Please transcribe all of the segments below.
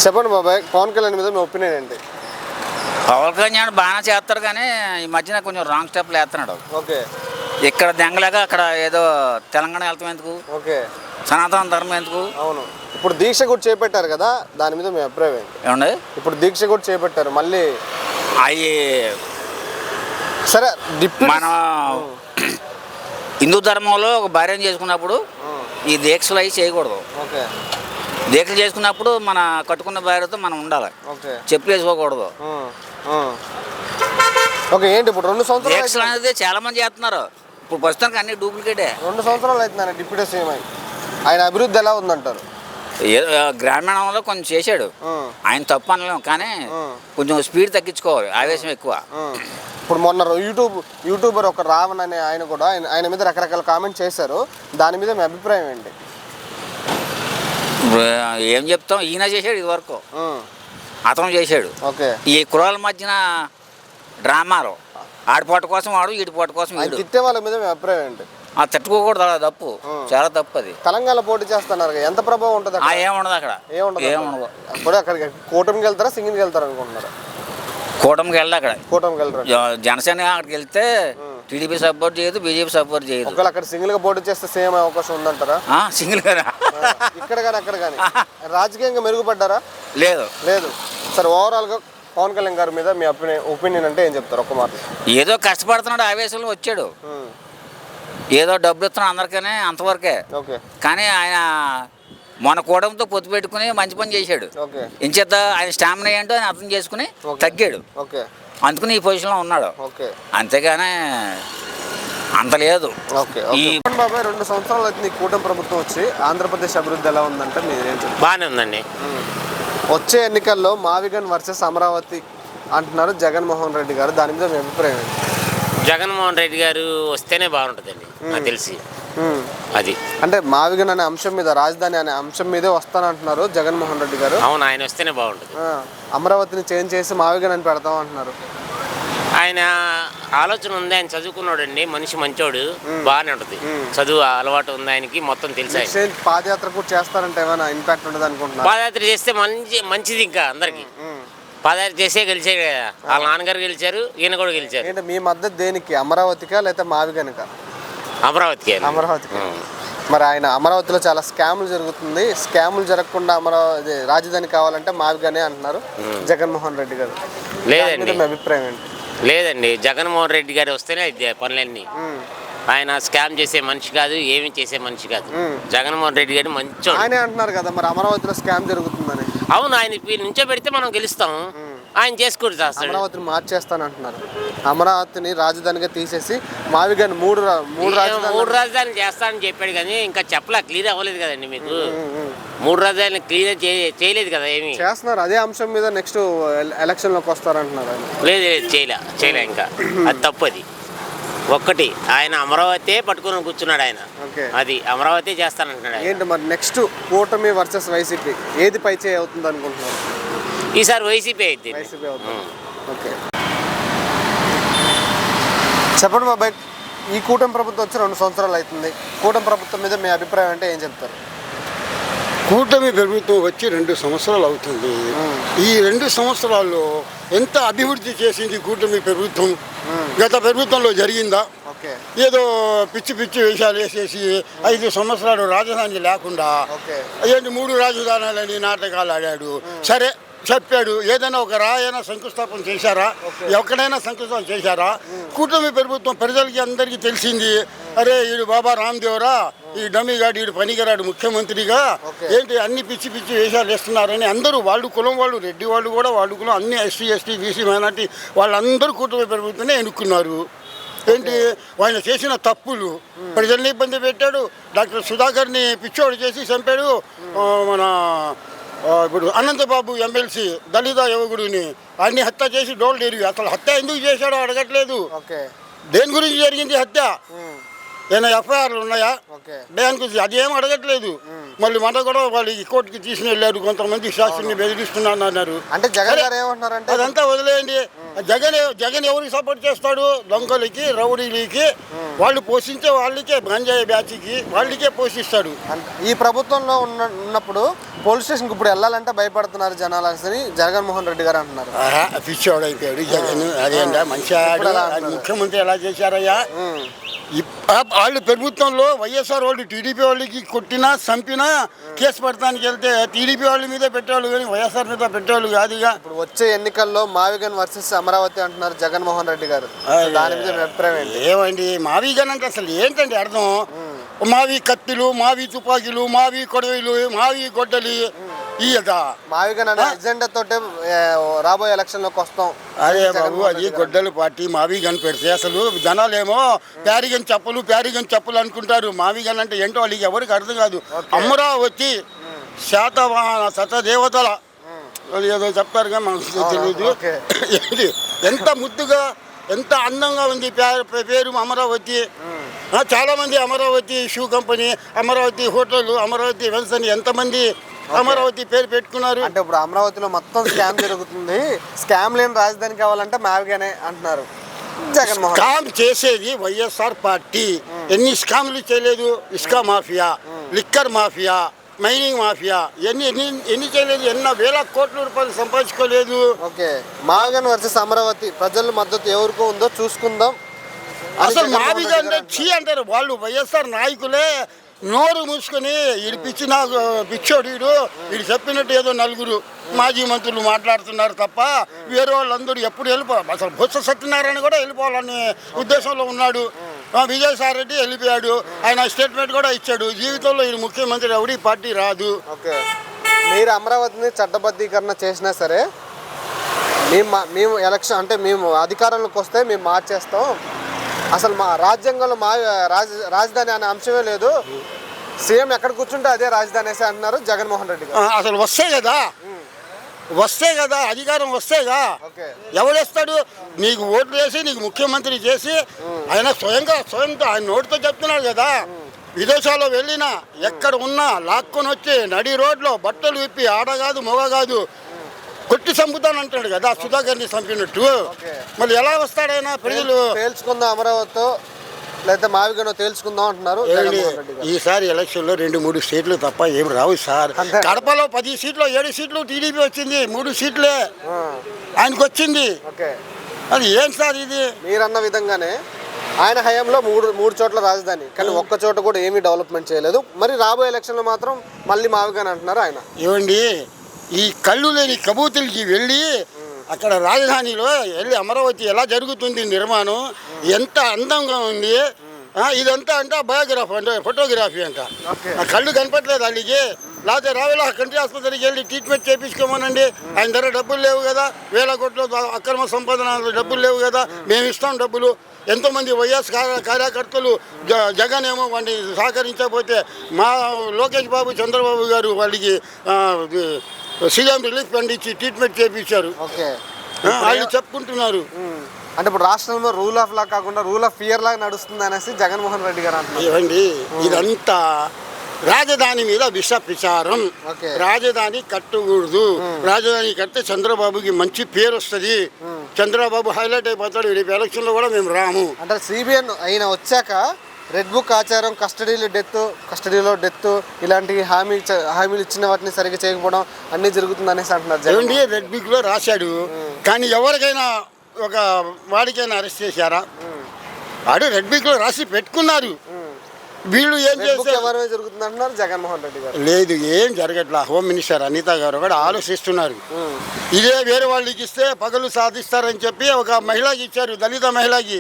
చెప్పండి బాబాయ్, పవన్ కళ్యాణ్ మీద మీ ఒపీనియన్ ఏంటి? పవన్ కళ్యాణ్ బాగానే చేస్తారు కానీ ఈ మధ్యన కొంచెం రాంగ్ స్టెప్లు వేస్తున్నాడు. ఓకే. ఇక్కడ దెంగలేక అక్కడ ఏదో తెలంగాణ వెళ్తాం ఎందుకు, ఓకే, సనాతన ధర్మం ఎందుకు? అవును. ఇప్పుడు దీక్ష కూడా చేపట్టారు కదా, దాని మీద మీ అభిప్రాయం ఏంటి? ఏమండి, ఇప్పుడు దీక్ష కూడా చేపట్టారు మళ్ళీ. అవి సరే, మన హిందూ ధర్మంలో ఒక భార్యను చేసుకున్నప్పుడు ఈ దీక్షలు అవి చేయకూడదు. ఓకే. దీక్షలు చేసుకున్నప్పుడు మన కట్టుకున్న భార్యతో మనం ఉండాలి. ఓకే. చెప్పులు వేసుకోకూడదు. ఓకే. ఏంటి ఇప్పుడు 2 సంవత్సరాలు దీక్షలు అనేది చాలా మంది చేస్తున్నారు. ఇప్పుడు ప్రస్తుతానికి అన్ని డూప్లికేటే. 2 సంవత్సరాలు అవుతుందని డిప్యూటీ సీఎం ఆయన అభివృద్ధి ఎలా ఉందంటారు? గ్రామీణంలో కొంచెం చేశాడు, ఆయన తప్పు అనలేము కానీ కొంచెం స్పీడ్ తగ్గించుకోవాలి, ఆవేశం ఎక్కువ. ఇప్పుడు మొన్న యూట్యూబర్ ఒక రావణ్ అనే ఆయన కూడా ఆయన మీద రకరకాల కామెంట్ చేశారు. దాని మీద మీ అభిప్రాయం ఏంటి? ఏం చెప్తాం, ఈయన చేశాడు ఇది వరకు, అతను చేశాడు. ఓకే. ఈ కులాల మధ్యన డ్రామాలు, ఆడిపాటు కోసం వాడు, ఈడిపాటు కోసం వీడు. తిట్టే వాళ్ళ మీద మీ అభిప్రాయం ఏంటి? తట్టుకోకూడదు, అలా తప్పు, చాలా తప్పు. అది తెలంగాణ పోటీ చేస్తున్నారు, ఎంత ప్రభావం ఉంటుంది? ఏముండదు అక్కడ, ఏముండదు. అప్పుడు అక్కడికి కూటమికి వెళ్తారా, సింగిల్కి వెళ్తారా అనుకుంటున్నారు? కూటమికి వెళ్ళదు. అక్కడ కూటమికి వెళ్తారు. జనసేన అక్కడికి వెళ్తే టీడీపీ సపోర్ట్ చేయదు, బీజేపీ సపోర్ట్ చేయదు. ఒకవేళ అక్కడ సింగిల్ గా పోటీ చేస్తే సేమ్ అవకాశం ఉందంటారా? సింగిల్ గా ఇక్కడ కానీ అక్కడ కానీ రాజకీయంగా మెరుగుపడ్డారా? లేదు. లేదు. సరే, ఓవరాల్ గా పవన్ కళ్యాణ్ గారి మీద మీ ఒపీనియన్ అంటే ఏం చెప్తారు? ఒక్క మాట. ఏదో కష్టపడుతున్నాడు, ఆవేశంలో వచ్చాడు, ఏదో డబ్బులు ఇస్తున్నాడు అందరికనే, అంతవరకే. ఓకే. కానీ ఆయన మన కూడంతో పొత్తు పెట్టుకుని మంచి పని చేశాడు. ఓకే. ఇంచేత ఆయన స్టామినా ఏంటో ఆయన అర్థం చేసుకుని తగ్గాడు. ఓకే. అందుకని ఈ పొజిషన్లో ఉన్నాడు. ఓకే. అంతేగానే అంత లేదు. ఓకే. బాబాయ్, 2 సంవత్సరాలు అవుతుంది కూటమి ప్రభుత్వం వచ్చి. ఆంధ్రప్రదేశ్ అభివృద్ధి ఎలా ఉందంటే మీరేం చెప్తారు? బాగానే ఉందండి. వచ్చే ఎన్నికల్లో మావిగన్ వర్సెస్ అమరావతి అంటున్నారు జగన్మోహన్ రెడ్డి గారు. దాని మీద మీ అభిప్రాయం ఏంటి? జగన్మోహన్ రెడ్డి గారు వస్తేనే బాగుంటుందండి నాకు తెలిసి. అది అంటే మావిగన్ అనే అంశం మీద, రాజధాని అనే అంశం మీదే వస్తానంటున్నారు జగన్మోహన్ రెడ్డి గారు. అవును, ఆయన వస్తేనే బాగుంటుంది. అమరావతిని చేంజ్ చేసి మావిగన్ అని పెడతాం అంటున్నారు. ఆయన ఆలోచన ఉంది, ఆయన చదువుకున్నాడు అండి, మనిషి మంచోడు, బాగానే ఉంటుంది. చదువు అలవాటు ఉంది ఆయనకి, మొత్తం తెలిసి. పాదయాత్ర కూడా చేస్తారంటే ఏమైనా ఇంపాక్ట్ ఉంటుంది అనుకుంటున్నారు? పాదయాత్ర చేస్తే మంచిది, ఇంకా అందరికి పాదయాత్ర చేసే గెలిచారు కదా. వాళ్ళ నాన్నగారు గెలిచారు, ఈయన కూడా గెలిచారు. అంటే మీ మద్దతు దేనికి, అమరావతికా లేకపోతే మావిగన్కా? అమరావతికి. అమరావతికి. మరి ఆయన అమరావతిలో చాలా స్కాములు జరుగుతుంది, స్కాములు జరగకుండా అమరావతి రాజధాని కావాలంటే మావిగనే అంటున్నారు జగన్మోహన్ రెడ్డి గారు. లేదండి, మీ అభిప్రాయం ఏంటి? లేదండి, జగన్మోహన్ రెడ్డి గారు వస్తేనే పనులన్నీ. ఆయన స్కామ్ చేసే మనిషి కాదు, ఏమి చేసే మనిషి కాదు. జగన్మోహన్ రెడ్డి గారు మంచి ఆయనే అంటున్నారు కదా మరి అమరావతిలో స్కామ్ జరుగుతుందని. అవును, ఆయన నుంచో పెడితే మనం గెలుస్తాం, ఆయన చేసుకుంటూ చేస్తాడు. అమరావతిని మార్చేస్తాను అంటున్నారు. అమరావతిని రాజధానిగా తీసేసి మావిగన్ మూడు రాజధాని చేస్తానని చెప్పాడు కానీ ఇంకా చెప్పలే, క్లియర్ అవ్వలేదు కదండి మీకు. 3 రాజధానులు క్లియర్ చేయలేదు కదా, ఏమి చేస్తున్నారు. అదే అంశం మీద నెక్స్ట్ ఎలక్షన్ లోకి వస్తారంటున్నారు. లేదు, చేయలే ఇంకా. అది తప్పు. అది ఒక్కటి ఆయన అమరావతి పట్టుకుని కూర్చున్నాడు ఆయన. అది అమరావతి చేస్తానంటున్నాడు. ఏంటి మరి నెక్స్ట్ కూటమి వర్సెస్ వైసీపీ ఏది పై చేయి అవుతుంది అనుకుంటున్నారు? ఈసారి వైసీపీ అయితే. ఓకే. చెప్పండి బాబాయ్, ఈ కూటమి ప్రభుత్వం వచ్చి 2 సంవత్సరాలు అవుతుంది. కూటమి ప్రభుత్వం మీద మీ అభిప్రాయం అంటే ఏం చెప్తారు? కూటమి ప్రభుత్వం వచ్చి 2 సంవత్సరాలు అవుతుంది. ఈ 2 సంవత్సరాల్లో ఎంత అభివృద్ధి చేసింది కూటమి ప్రభుత్వం? గత ప్రభుత్వంలో జరిగిందా? ఏదో పిచ్చి వేషాలు వేసేసి 5 సంవత్సరాలు రాజధాని లేకుండా ఏంటి 3 రాజధానులని నాటకాలు ఆడాడు. సరే, చెప్పాడు, ఏదైనా ఒక రాయైనా శంకుస్థాపన చేశారా? ఎక్కడైనా శంకుస్థాపన చేశారా? కూటమి ప్రభుత్వం ప్రజలకి అందరికీ తెలిసింది, అరే వీడు బాబా రామ్దేవరా, ఈ డమ్మిగాడు, వీడు పనికిరాడు ముఖ్యమంత్రిగా, ఏంటి అన్ని పిచ్చి వేషాలు వేస్తున్నారని అందరూ, వాళ్ళు కులం వాళ్ళు, రెడ్డి వాళ్ళు కూడా వాళ్ళు కులం, అన్ని ఎస్సీ ఎస్టీ బీసీ మైనార్టీ వాళ్ళందరూ కూటమి ప్రభుత్వమే ఎన్నుకున్నారు. ఏంటి ఆయన చేసిన తప్పులు, ప్రజల్ని ఇబ్బంది పెట్టాడు. డాక్టర్ సుధాకర్ని పిచ్చోడు చేసి చంపాడు. మన ఇప్పుడు అనంతబాబు ఎమ్మెల్సీ దళిత యువకుడిని అన్ని హత్య చేసి డోల్ డేరి. అసలు హత్య ఎందుకు చేశాడో అడగట్లేదు. దేని గురించి జరిగింది హత్య? ఏమైనా ఎఫ్ఐఆర్లు ఉన్నాయా? దేని గురించి అది ఏం అడగట్లేదు. మళ్ళీ మన కూడా వాళ్ళు ఈ కోర్టుకి తీసుకుని వెళ్ళారు, కొంతమంది శాస్త్రిని బెదిరిస్తున్నాను అన్నారు. అంటే జగన్ గారు ఏమంటున్నారంటే అదంతా వదిలేయండి. జగన్ ఎవరికి సపోర్ట్ చేస్తాడు? దొంగలకి, రౌడీలకి, వాళ్ళు పోషించే వాళ్ళకే, గంజాయి బ్యాచ్కి వాళ్ళకే పోషిస్తాడు. ఈ ప్రభుత్వంలో ఉన్నప్పుడు పోలీస్ స్టేషన్కి ఇప్పుడు వెళ్ళాలంటే భయపడుతున్నారు జనాలు అని జగన్మోహన్ రెడ్డి గారు అంటున్నారు. పిచ్చోడు అయిపోయాడు జగన్. అదేంటా మంచిగా ముఖ్యమంత్రి ఎలా చేశారయ్యా? వాళ్ళు ప్రభుత్వంలో వైఎస్ఆర్ వాళ్ళు టీడీపీ వాళ్ళకి కొట్టినా చంపినా కేసు పడటానికి వెళ్తే టీడీపీ వాళ్ళ మీద పెట్టేవాళ్ళు కానీ వైఎస్ఆర్ మీద పెట్టేవాళ్ళు కాదుగా. ఇప్పుడు వచ్చే ఎన్నికల్లో మావిగన్ వర్సెస్ అమరావతి అంటున్నారు జగన్మోహన్ రెడ్డి గారు. దాని మీద మీ అభిప్రాయం ఏంటి? ఏమండి మావిగన్ అంటే అసలు ఏంటండి అర్థం? మావి కత్తిలు, మావి తుపాకీలు, మావి కొడవలు, మావి గొడ్డలి, ఈ మావిగన్ అనే ఎజెండా తోటే రాబోయే ఎలక్షన్లోకి వస్తాం. అదే బాబు, అది గొడ్డలు పార్టీ. మావిగన్ పెడితే అసలు జనాలేమో ప్యారిగన్ చెప్పులు అనుకుంటారు. మావిగన్ అంటే ఏంటో వాళ్ళకి ఎవరికి అర్థం కాదు. అమరావతి శాతవాహన శతదేవతల ఏదో చెప్తారుగా, మనకు తెలియదు. ఎంత ముద్దుగా, ఎంత అందంగా ఉంది పేరు అమరావతి. చాలామంది Amaravati shoe company, Amaravati hotel, Amaravati wells అని ఎంతమంది అమరావతి పేరు పెట్టుకున్నారు. అంటే ఇప్పుడు అమరావతిలో మొత్తం స్కామ్ జరుగుతుంది. స్కామ్ లేని రాజధాని కావాలంటే మావిగానే అంటున్నారు జగన్మోహన్. స్కామ్ చేసేది వైఎస్ఆర్ పార్టీ. ఎన్ని స్కామ్లు చేయలేదు? ఇసుక mafia, liquor mafia, mining mafia, ఎన్ని చేయలేదు? ఎన్నో వేల కోట్ల రూపాయలు సంపాదించుకోలేదు. ఓకే, మావిగన్ వర్సెస్ అమరావతి ప్రజల మద్దతు ఎవరికో ఉందో చూసుకుందాం. అసలు మావిగా అంటే చీ అంటారు వాళ్ళు. వైఎస్ఆర్ నాయకులే నోరు మూసుకొని వీడు పిచ్చోడు, వీడు చెప్పినట్టు ఏదో నలుగురు మాజీ మంత్రులు మాట్లాడుతున్నారు తప్ప వేరే వాళ్ళందరూ ఎప్పుడు వెళ్ళిపోవాలి. అసలు బొత్స సత్యనారాయణ కూడా వెళ్ళిపోవాలనే ఉద్దేశంలో ఉన్నాడు. విజయసాయి రెడ్డి వెళ్ళిపోయాడు, ఆయన స్టేట్మెంట్ కూడా ఇచ్చాడు. జీవితంలో ఇది ముఖ్యమంత్రి ఎవరి పార్టీ రాదు. ఓకే, మీరు అమరావతిని చట్టబద్ధీకరణ చేసినా సరే మేము ఎలక్షన్ అంటే మేము అధికారంలోకి వస్తే మేము మార్చేస్తాం, అసలు మా రాజ్యాంగంలో మా రాజధాని అనే అంశమే లేదు, సీఎం ఎక్కడ కూర్చుంటే అదే రాజధాని వేసి అంటున్నారు జగన్మోహన్ రెడ్డి గారు. అసలు వస్తే కదా అధికారం వస్తేగా. ఎవడేస్తాడు? నీకు ఓట్లు వేసి నీకు ముఖ్యమంత్రి చేసి ఆయన స్వయంగా ఆయన నోటితో చెప్తున్నాడు కదా. విదేశాల్లో వెళ్ళినా ఎక్కడ ఉన్నా లాక్కొని వచ్చి నడి రోడ్లో బట్టలు విప్పి ఆడ కాదు మొగ కాదు కొట్టి చంపుతానంటాడు కదా, సుధాకర్ని చంపినట్టు. మళ్ళీ ఎలా వస్తాడైనా? ప్రజలు తేల్చుకుందాం అమరావతితో లేకపోతే మావిగనో తేల్చుకుందాం అంటున్నారు. ఈసారి ఎలక్షన్లో 2-3 సీట్లు తప్ప ఏమి రావు సార్. కడపలో 10 సీట్లు 7 సీట్లు టీడీపీ వచ్చింది, 3 సీట్లే ఆయనకు వచ్చింది. అది ఏం సార్ ఇది? మీరన్న విధంగానే ఆయన హయాంలో మూడు చోట్ల రాజధాని, కానీ ఒక్క చోట కూడా ఏమీ డెవలప్మెంట్ చేయలేదు. మరి రాబోయే ఎలక్షన్లో మాత్రం మళ్ళీ మావిగానే అంటున్నారు ఆయన. ఏమండి, ఈ కళ్ళు లేని కబూతులకి వెళ్ళి అక్కడ రాజధానిలో వెళ్ళి అమరావతి ఎలా జరుగుతుంది నిర్మాణం, ఎంత అందంగా ఉంది, ఇదంతా అంటే బయోగ్రఫీ అంటే ఫోటోగ్రఫీ అంట. ఆ కళ్ళు కనపట్లేదు వాళ్ళకి. లేకపోతే రావేలా కంట్రీ ఆసుపత్రికి వెళ్ళి ట్రీట్మెంట్ చేయించుకోమనండి. ఆయన దగ్గర డబ్బులు లేవు కదా, వేల కోట్ల అక్రమ సంపాదన డబ్బులు లేవు కదా, మేము ఇస్తాం డబ్బులు. ఎంతోమంది వైఎస్ కార్యకర్తలు జగన్ ఏమో వాడిని సహకరించకపోతే మా లోకేష్ బాబు చంద్రబాబు గారు వాళ్ళకి సీఎం రిలీఫ్ ఫండ్ ఇచ్చి ట్రీట్మెంట్ చేయించారు. వాళ్ళు చెప్పుకుంటున్నారు. అంటే ఇప్పుడు రాష్ట్రంలో రూల్ ఆఫ్ లా కాకుండా రూల్ ఆఫ్ ఫియర్ లాగా నడుస్తుంది అనేసి జగన్మోహన్ రెడ్డి గారు అంటున్నారు. ఏమండి, ఇదంతా రాజధాని మీద విష ప్రచారం. రాజధాని కట్టకూడదు, రాజధాని కడితే చంద్రబాబుకి మంచి పేరు వస్తుంది, చంద్రబాబు హైలైట్ అయిపోతాడు, రేపు ఎలక్షన్లో కూడా మేము రాము అంటే. సిబిఎన్ అయిన వచ్చాక రెడ్ బుక్ ఆచారం, కస్టడీలో డెత్ ఇలాంటి హామీలు ఇచ్చిన వాటిని సరిగ్గా చేయకపోవడం అన్నీ జరుగుతుంది అనేసి అంటున్నారు. రెడ్ బుక్లో రాశాడు, కానీ ఎవరికైనా ఒక వాడికైనా అరెస్ట్ చేశారా? వాడు రెడ్ బుక్లో రాసి పెట్టుకున్నారు. వీళ్ళు ఏం చేస్తారు? జరుగుతుంది అంటున్నారు జగన్మోహన్ రెడ్డి గారు. లేదు, ఏం జరగట్లా. హోమ్ మినిస్టర్ అనిత గారు కూడా ఆలోచిస్తున్నారు. ఇదే వేరే వాళ్ళకి ఇస్తే పగలు సాధిస్తారని చెప్పి ఒక మహిళకి ఇచ్చారు, దళిత మహిళకి.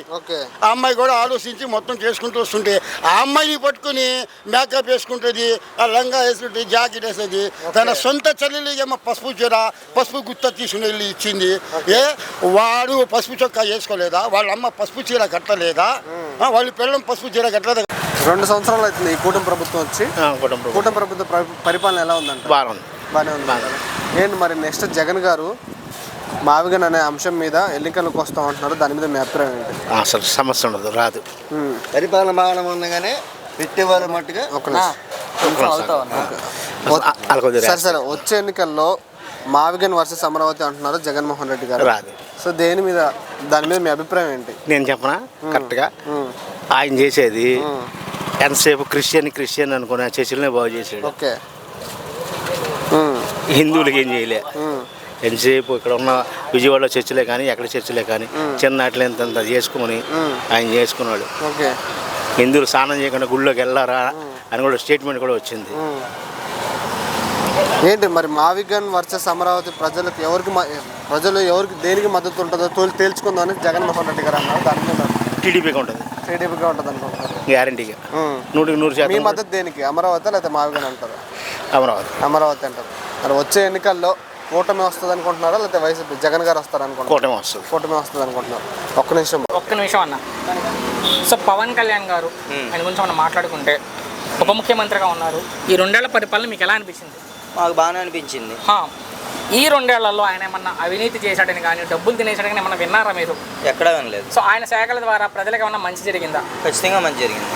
ఆ అమ్మాయి కూడా ఆలోచించి మొత్తం చేసుకుంటూ వస్తుంటే ఆ అమ్మాయిని పట్టుకుని మేకప్ వేసుకుంటుంది, ఆ లంగా వేసుకుంటుంది, జాకెట్ వేస్తుంది. తన సొంత చెల్లెలికి ఏమో పసుపు చీర, పసుపు గుత్త తీసుకుని వెళ్ళి ఇచ్చింది. వాడు పసుపు చొక్కా వేసుకోలేదా? వాళ్ళ అమ్మ పసుపు చీర కట్టలేదా? వాళ్ళు పిల్లలు పసుపు చీర కట్టలేదా? 2 సంవత్సరాలు అవుతుంది ఈ కూటమి ప్రభుత్వం వచ్చి. కూటమి ప్రభుత్వ పరిపాలన ఎలా ఉందంట? బాగానే ఉంది. ఏంటి మరి నెక్స్ట్ జగన్ గారు మావిగన్ అనే అంశం మీద ఎన్నికలకు వస్తాం అంటున్నారు, దాని మీద మీ అభిప్రాయం ఏంటి? అసలు సమస్య ఉండదు, రాదు. పరిపాలన బాగానే ఉంది కానీ పెట్టేవారు మట్టుగా ఒక నిమిషం. సరే సరే, వచ్చే ఎన్నికల్లో మావిగన్ వర్సెస్ అమరావతి అంటున్నారు జగన్మోహన్ రెడ్డి గారు. రాదు. సో దాని మీద మీ అభిప్రాయం ఏంటి? నేను చెప్పనా కరెక్ట్గా ఆయన చేసేది ఎంతసేపు క్రిస్టియన్ అనుకున్న చర్చిలనే బాగు చేసాడు. ఓకే. హిందువులకి ఏం చేయలే. ఎంతసేపు ఇక్కడ ఉన్న విజయవాడలో చర్చిలే కానీ ఎక్కడ చర్చిలే కానీ చిన్నట్లు ఎంత చేసుకుని ఆయన చేసుకున్నాడు. ఓకే. హిందువులు స్నానం చేయకుండా గుళ్ళోకి వెళ్ళారా అని కూడా స్టేట్మెంట్ కూడా వచ్చింది. ఏంటి మరి మావిగన్ వర్సెస్ అమరావతి ప్రజలు ఎవరికి దేనికి మద్దతు ఉంటుందో తేల్చుకుందామని జగన్మోహన్ రెడ్డి గారు అన్నారు. దాని మీద టీడీపీగా ఉంటుంది, టీడీపీగా ఉంటుంది అనుకుంటారు. గ్యారంటీగా 100% మీ మద్దతు దేనికి? అమరావతి లేకపోతే మావిగన్ అంటారు? అమరావతి అంటారు. మరి వచ్చే ఎన్నికల్లో కూటమి వస్తుంది అనుకుంటున్నారా లేకపోతే వైసీపీ జగన్ గారు వస్తారు అనుకుంటున్నారు? కూటమి వస్తుంది అనుకుంటున్నారు. ఒక్క నిమిషం అన్న. సో పవన్ కళ్యాణ్ గారు ఆయన గురించి మనం మాట్లాడుకుంటే ఉప ముఖ్యమంత్రిగా ఉన్నారు. ఈ 2 ఏళ్ల పరిపాలన మీకు ఎలా అనిపించింది? మాకు బాగానే అనిపించింది. ఈ 2 ఏళ్లలో ఆయన ఏమన్నా అవినీతి చేశాడని కానీ డబ్బులు తినేసాడని కానీ ఏమన్నా విన్నారా మీరు? ఎక్కడా వినలేదు. సో ఆయన శాఖల ద్వారా ప్రజలకు ఏమన్నా మంచి జరిగిందా? ఖచ్చితంగా మంచి జరిగింది.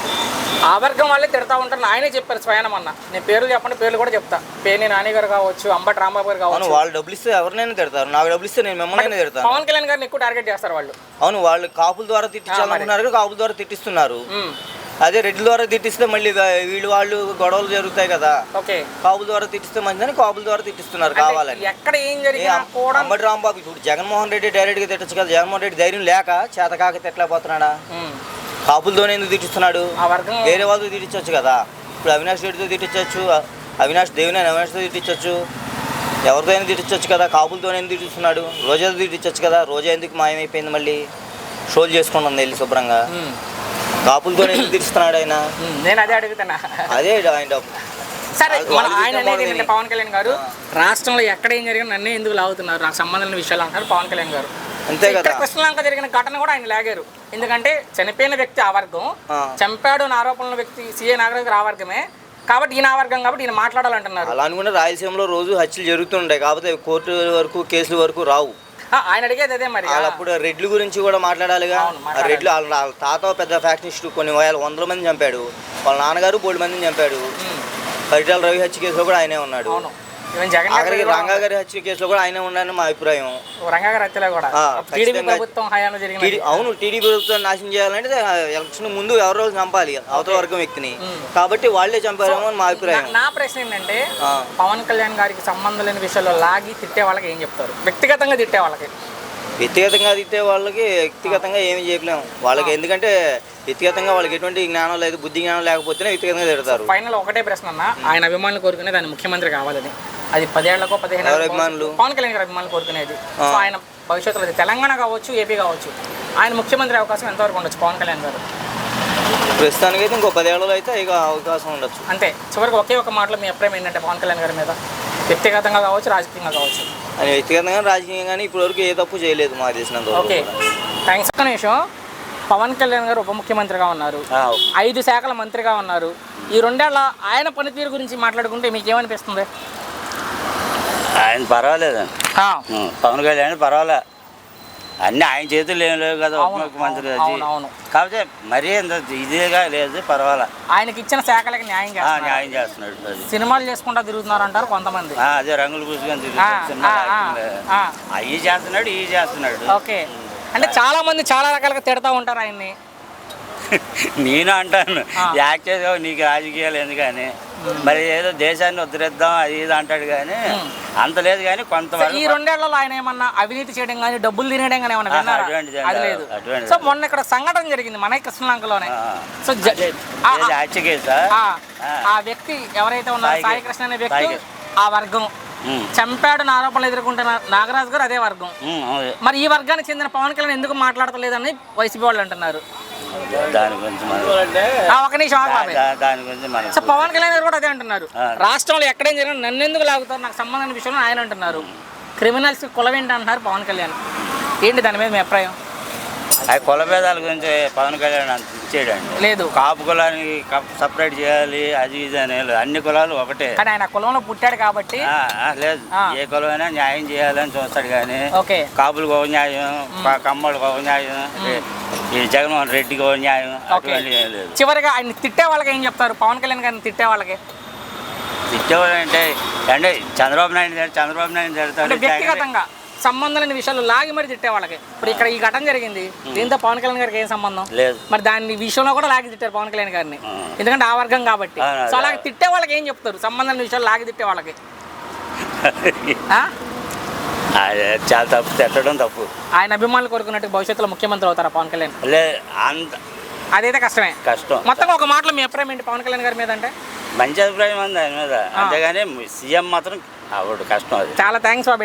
ఆ వర్గం వాళ్ళే తిడతా ఉంటారు. ఆయనే చెప్పారు స్వయానం అన్న. నేను పేర్లు చెప్పండి, పేర్లు కూడా చెప్తా. పేర్ని నాని గారు కావచ్చు, అంబటి రాంబాబు గారు కావచ్చు. వాళ్ళు డబ్బులు ఇస్తే ఎవరినైనా తిడతారు. నాకు డబ్బులు ఇస్తే నేను మిమ్మల్ని తిడతాను. పవన్ కళ్యాణ్ గారిని ఎక్కువ టార్గెట్ చేస్తారు వాళ్ళు. అవును, వాళ్ళు కాపుల ద్వారా తిట్టించాలనుకున్నారు, కాపుల ద్వారా తిట్టిస్తున్నారు. అదే రెడ్డి ద్వారా తిట్టిస్తే మళ్ళీ వాళ్ళు గొడవలు జరుగుతాయి కదా. ఓకే. కాపుల ద్వారా తిట్టిస్తే మంచిదని కాపుల ద్వారా తిట్టిస్తున్నారు కావాలని. ఎక్కడ ఏం జరిగినా కూడా అంబటి రాంబాబు ఇప్పుడు జగన్మోహన్ రెడ్డి డైరెక్ట్ గా తిట్టచ్చు కదా. జగన్మోహన్ రెడ్డి ధైర్యం లేక చేతకాక తిట్టలేకపోతున్నాడా? కాపులతోనే ఎందుకు తిట్టిస్తున్నాడు? వేరే వాళ్ళతో తిట్టించవచ్చు కదా. ఇప్పుడు అవినాష్ రెడ్డితో తిట్టించవచ్చు, అవినాష్తో తిట్టించవచ్చు, ఎవరితో అయినా తిట్టించవచ్చు కదా. కాపులతోనే ఎందుకు తిట్టిస్తున్నాడు? రోజాతో తిట్టించవచ్చు కదా. రోజా ఎందుకు మాయమైపోయింది? మళ్ళీ షోలు చేసుకుంటుంది వెళ్ళి శుభ్రంగా. కాపులతో ఎందుకు తిట్టిస్తున్నాడు ఆయన? నేను అదే అడుగుతున్నా. అదే ఆయన సరే, ఆయన అనేది ఏంటంటే పవన్ కళ్యాణ్ గారు రాష్ట్రంలో ఎక్కడ ఏం జరిగినా నన్నే ఎందుకు లాగుతున్నారు, నాకు సంబంధం విషయాలు అంటారు పవన్ కళ్యాణ్ గారు. అంతే కదా. కృష్ణలంక జరిగిన ఘటన కూడా ఆయన లాగారు. ఎందుకంటే చనిపోయిన వ్యక్తి ఆ వర్గం, చంపాడు అని ఆరోపణల వ్యక్తి సీఏ నాగరాజు గారు ఆ వర్గమే కాబట్టి ఈయన ఆ వర్గం కాబట్టి ఈయన మాట్లాడాలంటున్నారు. అలా అనుకుంటే రాయలసీమలో రోజు హత్యలు జరుగుతుండే కాకపోతే కోర్టు వరకు కేసుల వరకు రావు. ఆయన అడిగేది అదే మరి. అప్పుడు రెడ్ల గురించి కూడా మాట్లాడాలిగా. రెడ్లు వాళ్ళ తాత పెద్ద ఫ్యాక్షనిస్ట్, కొన్ని 100 మంది చంపాడు. వాళ్ళ నాన్నగారు 3 మందిని చంపాడు. పరిటాల రవి హత్య కేసులో కూడా ఆయనే ఉన్నాడు. ఆఖరికి రంగా గారి హత్య కేసులో కూడా ఆయనే ఉన్నాడని మా అభిప్రాయం. అవును, టీడీపీ ప్రభుత్వాన్ని నాశనం చేయాలంటే ఎలక్షన్ ముందు ఎవరో చంపాలి అవతల వర్గం వ్యక్తిని. కాబట్టి వాళ్ళే చంపారేమో అని మా అభిప్రాయం. నా ప్రశ్న ఏంటంటే పవన్ కళ్యాణ్ గారికి సంబంధం లేని విషయాల్లో లాగి తిట్టే వాళ్ళకి ఏం చెప్తారు? వ్యక్తిగతంగా తిట్టే వాళ్ళకి వ్యక్తిగతంగా ఏమి చేయలేము వాళ్ళకి. ఎందుకంటే వ్యక్తిగతంగా వాళ్ళకి ఎటువంటి జ్ఞానం లేదు, బుద్ధి జ్ఞానం లేకపోతేనే వ్యక్తిగతంగా తిడతారు. ఫైనల్ ఒకటే ప్రశ్న అన్న, ఆయన అభిమానులు కోరుకునేది ఆయన ముఖ్యమంత్రి కావాలని. అది 10 ఏళ్లకో 15 ఏళ్ళకో పవన్ కళ్యాణ్ గారి అభిమానులు కోరుకునేది. ఆయన భవిష్యత్తులో తెలంగాణ కావచ్చు, ఏపీ కావచ్చు, ఆయన ముఖ్యమంత్రి అవకాశం ఎంతవరకు ఉండొచ్చు పవన్ కళ్యాణ్ గారు? ప్రస్తుతానికి అయితే ఇంకో 10 ఏళ్ళలో అయితే ఇక అవకాశం ఉండొచ్చు. అంతే. చివరికి ఒకే ఒక మాటలో మీ అభిప్రాయం ఏంటంటే పవన్ కళ్యాణ్ గారి మీద వ్యక్తిగతంగా కావచ్చు, రాజకీయంగా కావచ్చు? అని వ్యక్తిగతంగా రాజకీయంగా కానీ ఇప్పటివరకు ఏ తప్పు చేయలేదు మాకు తెలిసినంత. Okay, thanks. ఒక్క నిమిషం. పవన్ కళ్యాణ్ గారు ఉప ముఖ్యమంత్రిగా ఉన్నారు, 5 శాఖల మంత్రిగా ఉన్నారు. ఈ 2 ఏళ్ల ఆయన పనితీరు గురించి మాట్లాడుకుంటే మీకు ఏమనిపిస్తుంది? ఆయన పర్వాలేదండి, పవన్ కళ్యాణ్ పర్వాలే. అన్నీ ఆయన చేతులు ఏం లేవు కదా ఉప ముఖ్యమంత్రి. కాకపోతే మరీ అంత ఇదేగా లేదు, పర్వాలే. ఆయనకి ఇచ్చిన శాఖలకి న్యాయం చేస్తున్నాడు. సినిమాలు చేసుకుంటా తిరుగుతున్నారు అంటారు కొంతమంది. అదే రంగులు పూసుకొని అవి చేస్తున్నాడు, ఇవి చేస్తున్నాడు. ఓకే, అంటే చాలా మంది చాలా రకాలుగా తిడతా ఉంటారు ఆయన్ని. నేను అంటాను, యాక్ట్ చేసావు నీకు రాజకీయాలు ఎందుకని, మరి ఏదో దేశాన్ని ఉద్ధరిద్దాం అది ఇది అంటాడు కానీ అంత లేదు. కానీ కొంతవరకు ఈ 2 ఏళ్లలో ఆయన ఏమన్నా అవినీతి చేయడం కానీ డబ్బులు తినడం కానీ ఏమన్నా విన్నారా? అది లేదు. సో మొన్న ఇక్కడ సంఘటన జరిగింది మన కృష్ణలంకలోనే. సో ఆ వ్యక్తి ఎవరైతే ఉన్నారో సాయి కృష్ణ అనే వ్యక్తి ఆ వర్గం చంపాడు ఆరోపణలు ఎదుర్కొంటున్న నాగరాజు గారు అదే వర్గం. మరి ఈ వర్గానికి చెందిన పవన్ కళ్యాణ్ ఎందుకు మాట్లాడతలేదని వైసీపీ వాళ్ళు అంటున్నారు. ఒక నిమిషం. సో పవన్ కళ్యాణ్ గారు కూడా అదే అంటున్నారు, రాష్ట్రంలో ఎక్కడేం జరిగినా నన్ను ఎందుకు లాగుతారు, నాకు సంబంధం విషయంలో ఆయన అంటున్నారు. క్రిమినల్స్ కులవేంటి అంటున్నారు పవన్ కళ్యాణ్. ఏంటి దాని మీద మీ అభిప్రాయం? ఆ కుల భేదాల గురించి పవన్ కళ్యాణ్ అంత ఇచ్చేయడండి లేదు. కాపు కులానికి సపరేట్ చేయాలి అది ఇది అని అన్ని కులాలు ఒకటే. కానీ ఆయన కులంలో పుట్టాడు కాబట్టి లేదు, ఏ కులమైనా న్యాయం చేయాలని చూస్తాడు. కానీ కాపులకు ఒక న్యాయం, కమ్మలకు ఒక న్యాయం, ఈ జగన్మోహన్ రెడ్డికి న్యాయం ఓకే. అటువంటి ఏం లేదు. చివరిగా ఆయన తిట్టే వాళ్ళకి ఏం చెప్తారు? పవన్ కళ్యాణ్ గారిని తిట్టే వాళ్ళకి తిట్టేవాళ్ళు అంటే చంద్రబాబు నాయుడు అంటే తిడతాడు. వ్యక్తిగతంగా సంబంధం లేని విషయాలు లాగి మరి తిట్టే వాళ్ళకి. ఇప్పుడు ఇక్కడ ఈ ఘటన జరిగింది, దీంతో పవన్ కళ్యాణ్ గారికి ఏం సంబంధం లేదు. మరి దాని విషయంలో కూడా లాగి తిట్టారు పవన్ కళ్యాణ్ గారిని, ఎందుకంటే ఆ వర్గం కాబట్టి. అవును, సో అలాగే తిట్టే వాళ్ళకి ఏం చెప్తారు? సంబంధం లేని విషయాలు లాగి తిట్టే వాళ్ళకి ఆ? అది చాలా తప్పు, తిట్టడం తప్పు. ఆయన అభిమానులు కోరుకున్నట్టు భవిష్యత్తులో ముఖ్యమంత్రి అవుతారా పవన్ కళ్యాణ్? లేదు, అంత అదైతే కష్టమే. కష్టం. మొత్తం ఒక మాటలో మీ అభిప్రాయం ఏంటి పవన్ కళ్యాణ్ గారి మీద? అంటే మంచి అభిప్రాయం ఉంది ఆయన మీద, అంతేగాని సీఎం మాత్రం అవడు కష్టం అది. చాలా థ్యాంక్స్ బాబు.